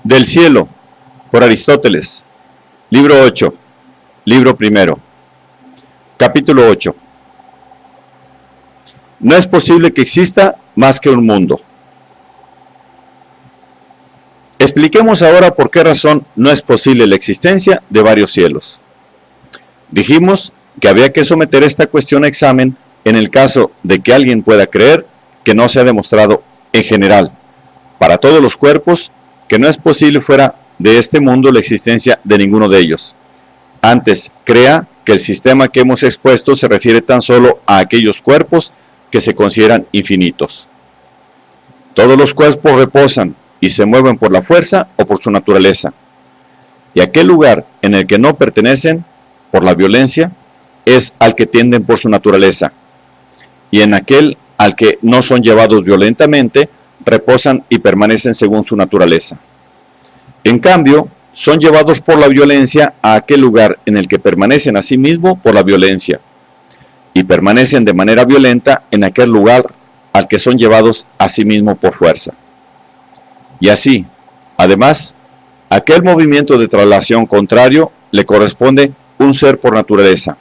Del cielo, por Aristóteles, libro 8, libro primero, capítulo 8. No es posible que exista más que un mundo. Expliquemos ahora por qué razón no es posible la existencia de varios cielos. Dijimos que había que someter esta cuestión a examen en el caso de que alguien pueda creer que no se ha demostrado en general, para todos los cuerpos, que no es posible fuera de este mundo la existencia de ninguno de ellos. Antes, crea que el sistema que hemos expuesto se refiere tan solo a aquellos cuerpos que se consideran infinitos. Todos los cuerpos reposan y se mueven por la fuerza o por su naturaleza. Y aquel lugar en el que no pertenecen, por la violencia, es al que tienden por su naturaleza. Y en aquel al que no son llevados violentamente, reposan y permanecen según su naturaleza. En cambio, son llevados por la violencia a aquel lugar en el que permanecen a sí mismos por la violencia, y permanecen de manera violenta en aquel lugar al que son llevados a sí mismos por fuerza. Y así, además, aquel movimiento de traslación contrario le corresponde un ser por naturaleza,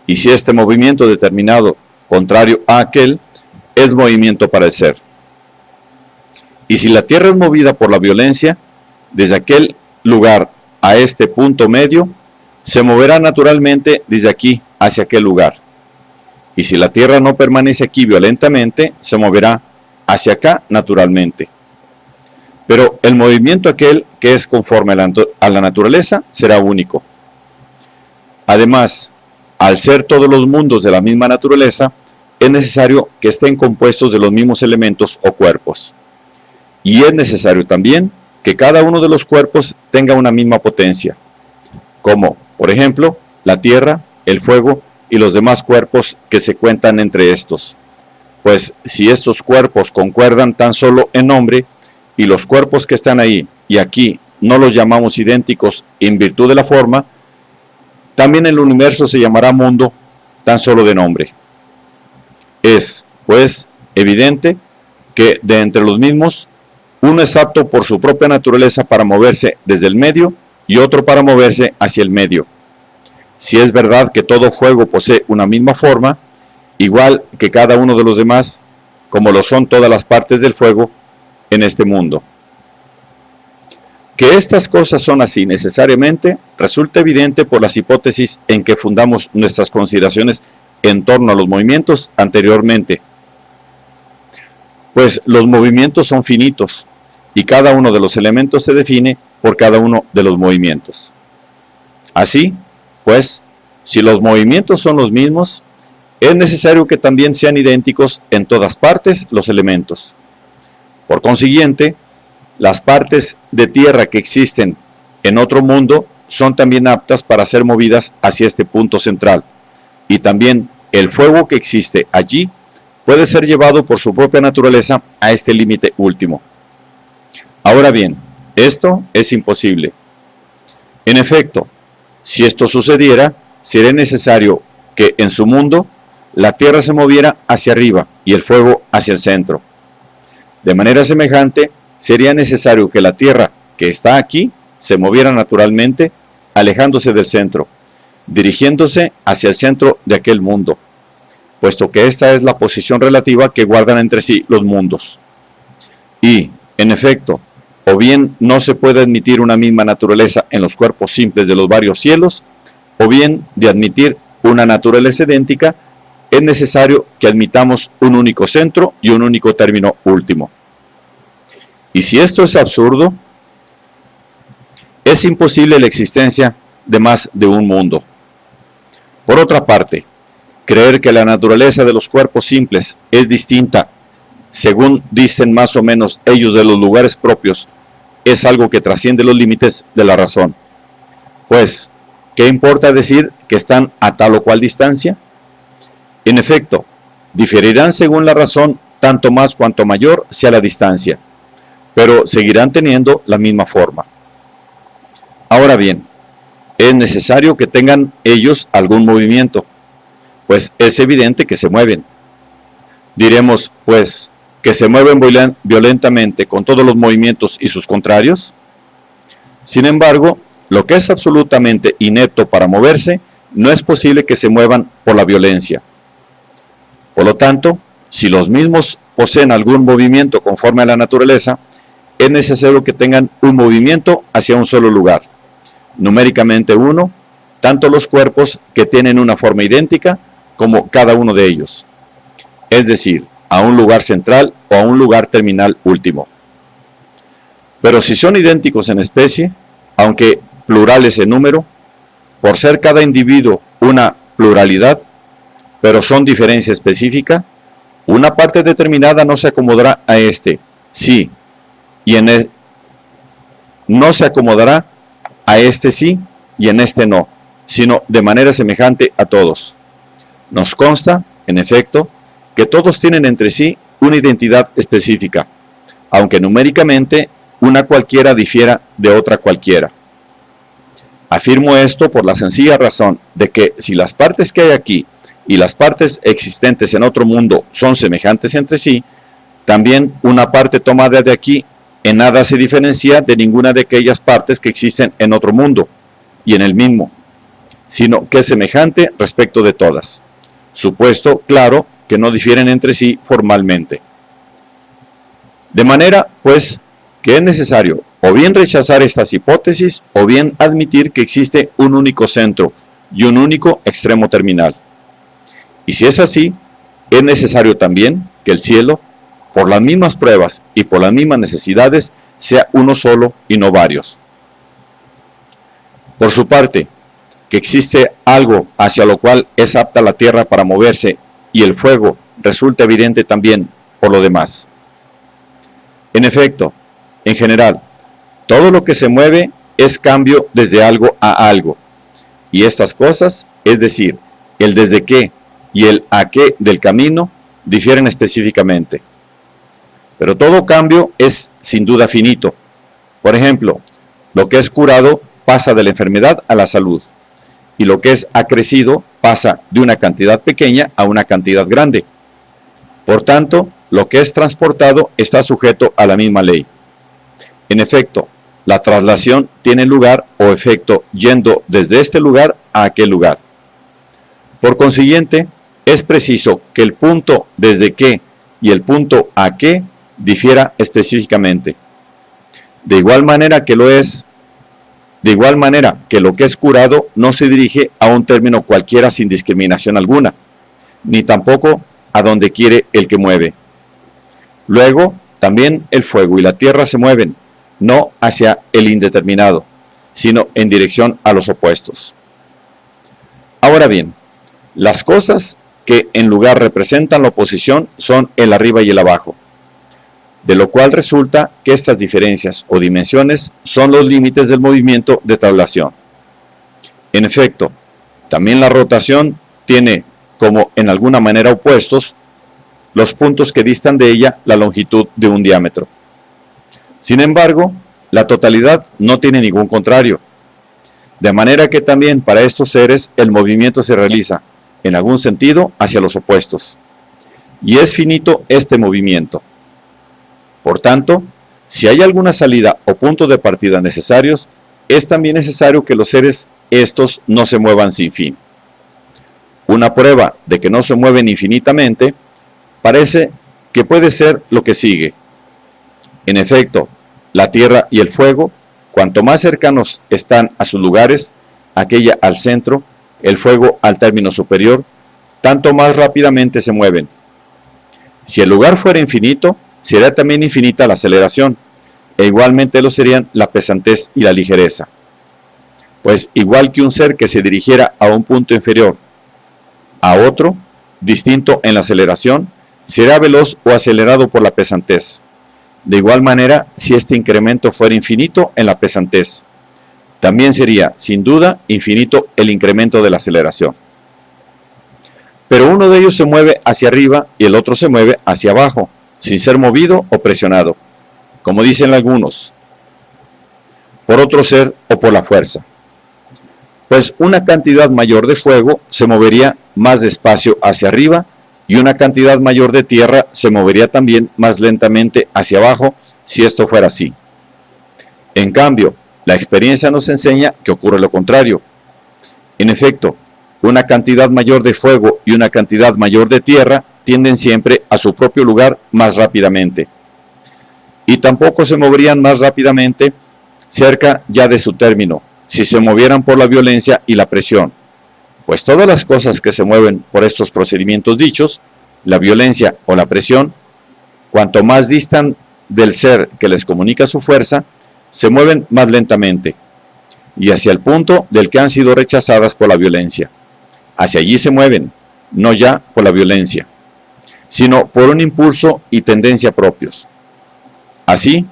y si este movimiento determinado contrario a aquel, es movimiento para el ser. Y si la tierra es movida por la violencia, desde aquel lugar a este punto medio, se moverá naturalmente desde aquí hacia aquel lugar. Y si la tierra no permanece aquí violentamente, se moverá hacia acá naturalmente. Pero el movimiento aquel que es conforme a la naturaleza será único. Además, al ser todos los mundos de la misma naturaleza, es necesario que estén compuestos de los mismos elementos o cuerpos. Y es necesario también que cada uno de los cuerpos tenga una misma potencia, como, por ejemplo, la tierra, el fuego y los demás cuerpos que se cuentan entre estos. Pues si estos cuerpos concuerdan tan solo en nombre, y los cuerpos que están ahí y aquí no los llamamos idénticos en virtud de la forma, también el universo se llamará mundo tan solo de nombre. Es, pues, evidente que de entre los mismos, uno es apto por su propia naturaleza para moverse desde el medio y otro para moverse hacia el medio. Si es verdad que todo fuego posee una misma forma, igual que cada uno de los demás, como lo son todas las partes del fuego en este mundo. Que estas cosas son así necesariamente, resulta evidente por las hipótesis en que fundamos nuestras consideraciones en torno a los movimientos anteriormente. Pues los movimientos son finitos, y cada uno de los elementos se define por cada uno de los movimientos. Así, pues, si los movimientos son los mismos, es necesario que también sean idénticos en todas partes los elementos. Por consiguiente, las partes de tierra que existen en otro mundo son también aptas para ser movidas hacia este punto central, y también el fuego que existe allí puede ser llevado por su propia naturaleza a este límite último. Ahora bien, esto es imposible. En efecto, si esto sucediera, sería necesario que en su mundo la tierra se moviera hacia arriba y el fuego hacia el centro. De manera semejante, sería necesario que la tierra que está aquí se moviera naturalmente, alejándose del centro, dirigiéndose hacia el centro de aquel mundo, puesto que esta es la posición relativa que guardan entre sí los mundos. Y, en efecto, o bien no se puede admitir una misma naturaleza en los cuerpos simples de los varios cielos, o bien de admitir una naturaleza idéntica, es necesario que admitamos un único centro y un único término último. Y si esto es absurdo, es imposible la existencia de más de un mundo. Por otra parte, creer que la naturaleza de los cuerpos simples es distinta, según dicen más o menos ellos de los lugares propios, es algo que trasciende los límites de la razón. Pues, ¿qué importa decir que están a tal o cual distancia? En efecto, diferirán según la razón tanto más cuanto mayor sea la distancia, pero seguirán teniendo la misma forma. Ahora bien, es necesario que tengan ellos algún movimiento, pues es evidente que se mueven. Diremos, pues, que se mueven violentamente con todos los movimientos y sus contrarios. Sin embargo, lo que es absolutamente inepto para moverse, no es posible que se muevan por la violencia. Por lo tanto, si los mismos poseen algún movimiento conforme a la naturaleza, es necesario que tengan un movimiento hacia un solo lugar, numéricamente uno, tanto los cuerpos que tienen una forma idéntica como cada uno de ellos, es decir, a un lugar central o a un lugar terminal último. Pero si son idénticos en especie, aunque plurales en número, por ser cada individuo una pluralidad, pero son diferencia específica, una parte determinada no se acomodará a este, sí, y no se acomodará a este sí y en este no, sino de manera semejante a todos. Nos consta, en efecto, que todos tienen entre sí una identidad específica, aunque numéricamente una cualquiera difiera de otra cualquiera. Afirmo esto por la sencilla razón de que si las partes que hay aquí y las partes existentes en otro mundo son semejantes entre sí, también una parte tomada de aquí en nada se diferencia de ninguna de aquellas partes que existen en otro mundo y en el mismo, sino que es semejante respecto de todas, supuesto, claro, que no difieren entre sí formalmente. De manera, pues, que es necesario o bien rechazar estas hipótesis o bien admitir que existe un único centro y un único extremo terminal. Y si es así, es necesario también que el cielo, por las mismas pruebas y por las mismas necesidades, sea uno solo y no varios. Por su parte, que existe algo hacia lo cual es apta la tierra para moverse y el fuego resulta evidente también por lo demás. En efecto, en general, todo lo que se mueve es cambio desde algo a algo, y estas cosas, es decir, el desde qué y el a qué del camino, difieren específicamente. Pero todo cambio es sin duda finito. Por ejemplo, lo que es curado pasa de la enfermedad a la salud, y lo que es acrecido pasa de una cantidad pequeña a una cantidad grande. Por tanto, lo que es transportado está sujeto a la misma ley. En efecto, la traslación tiene lugar o efecto yendo desde este lugar a aquel lugar. Por consiguiente, es preciso que el punto desde qué y el punto a qué difiera específicamente. De igual manera que lo que es curado no se dirige a un término cualquiera sin discriminación alguna, ni tampoco a donde quiere el que mueve. Luego, también el fuego y la tierra se mueven, no hacia el indeterminado, sino en dirección a los opuestos. Ahora bien, las cosas que en lugar representan la oposición son el arriba y el abajo, de lo cual resulta que estas diferencias o dimensiones son los límites del movimiento de traslación. En efecto, también la rotación tiene como en alguna manera opuestos los puntos que distan de ella la longitud de un diámetro. Sin embargo, la totalidad no tiene ningún contrario, de manera que también para estos seres el movimiento se realiza, en algún sentido, hacia los opuestos, y es finito este movimiento. Por tanto, si hay alguna salida o punto de partida necesarios, es también necesario que los seres estos no se muevan sin fin. Una prueba de que no se mueven infinitamente parece que puede ser lo que sigue. En efecto, la tierra y el fuego, cuanto más cercanos están a sus lugares, aquella al centro, el fuego al término superior, tanto más rápidamente se mueven. Si el lugar fuera infinito, será también infinita la aceleración, e igualmente lo serían la pesantez y la ligereza. Pues igual que un ser que se dirigiera a un punto inferior a otro, distinto en la aceleración, será veloz o acelerado por la pesantez. De igual manera, si este incremento fuera infinito en la pesantez, también sería, sin duda, infinito el incremento de la aceleración. Pero uno de ellos se mueve hacia arriba y el otro se mueve hacia abajo, sin ser movido o presionado, como dicen algunos, por otro ser o por la fuerza. Pues una cantidad mayor de fuego se movería más despacio hacia arriba y una cantidad mayor de tierra se movería también más lentamente hacia abajo si esto fuera así. En cambio, La experiencia nos enseña que ocurre lo contrario. En efecto, una cantidad mayor de fuego y una cantidad mayor de tierra tienden siempre a su propio lugar más rápidamente. Y tampoco se moverían más rápidamente cerca ya de su término, si se movieran por la violencia y la presión. Pues todas las cosas que se mueven por estos procedimientos dichos, la violencia o la presión, cuanto más distan del ser que les comunica su fuerza, se mueven más lentamente, y hacia el punto del que han sido rechazadas por la violencia. Hacia allí se mueven, no ya por la violencia, sino por un impulso y tendencia propios. Así,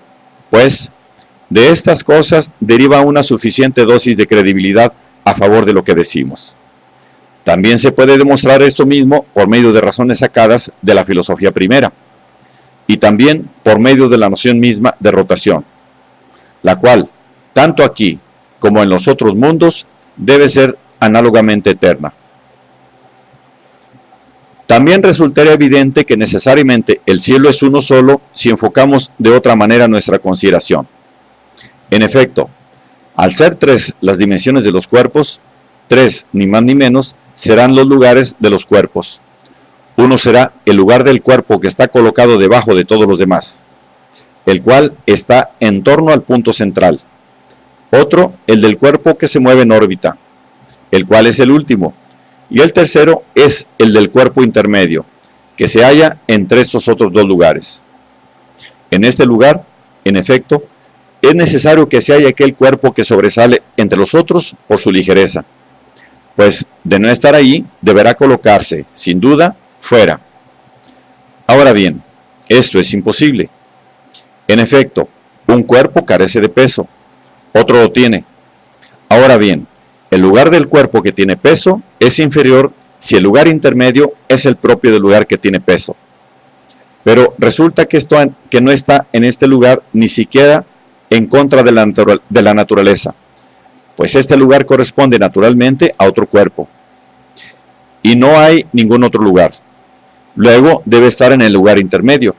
pues, de estas cosas deriva una suficiente dosis de credibilidad a favor de lo que decimos. También se puede demostrar esto mismo por medio de razones sacadas de la filosofía primera, y también por medio de la noción misma de rotación, la cual, tanto aquí como en los otros mundos, debe ser análogamente eterna. También resultaría evidente que necesariamente el cielo es uno solo si enfocamos de otra manera nuestra consideración. En efecto, al ser 3 las dimensiones de los cuerpos, 3 ni más ni menos serán los lugares de los cuerpos. Uno será el lugar del cuerpo que está colocado debajo de todos los demás, el cual está en torno al punto central. Otro, el del cuerpo que se mueve en órbita, el cual es el último. Y el tercero es el del cuerpo intermedio, que se halla entre estos otros 2 lugares. En este lugar, en efecto, es necesario que se haya aquel cuerpo que sobresale entre los otros por su ligereza, pues de no estar ahí, deberá colocarse, sin duda, fuera. Ahora bien, esto es imposible. En efecto, un cuerpo carece de peso, otro lo tiene. Ahora bien, el lugar del cuerpo que tiene peso es inferior si el lugar intermedio es el propio del lugar que tiene peso. Pero resulta que no está en este lugar ni siquiera en contra de la naturaleza, pues este lugar corresponde naturalmente a otro cuerpo. Y no hay ningún otro lugar. Luego debe estar en el lugar intermedio.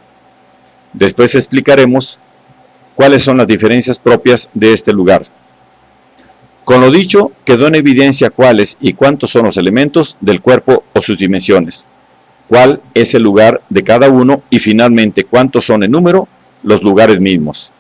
Después explicaremos cuáles son las diferencias propias de este lugar. Con lo dicho, quedó en evidencia cuáles y cuántos son los elementos del cuerpo o sus dimensiones, cuál es el lugar de cada uno y finalmente cuántos son en número los lugares mismos.